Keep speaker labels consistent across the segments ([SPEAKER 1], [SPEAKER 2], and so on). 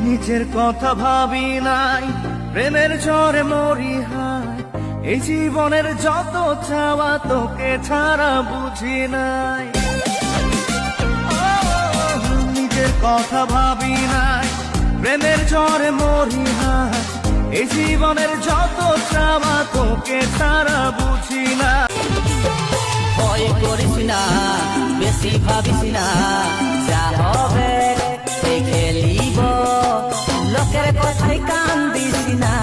[SPEAKER 1] নিজের কথা ভাবি নাই, প্রেমের ঝড়ে মরি হায়। এই জীবনের যত চাওয়া তোকে ছাড়া বুঝি নাই। নিজের কথা ভাবি নাই, প্রেমের ঝড়ে মরি হায়। এই জীবনের যত চাওয়া তোকে ছাড়া বুঝি না।
[SPEAKER 2] ভয় করিস না, বেশি ভাবিস না, যা হবে দেখে লিব, লোকের কথায় কান দিস না।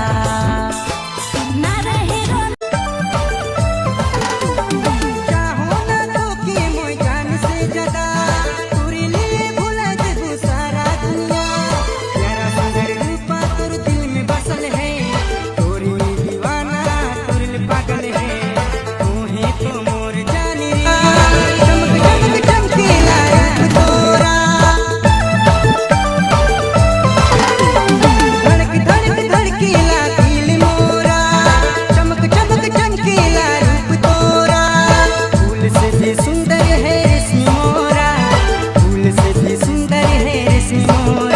[SPEAKER 2] सुंदर है रेशमी मोरा, फूल से भी सुंदर है रेशमी मोरा।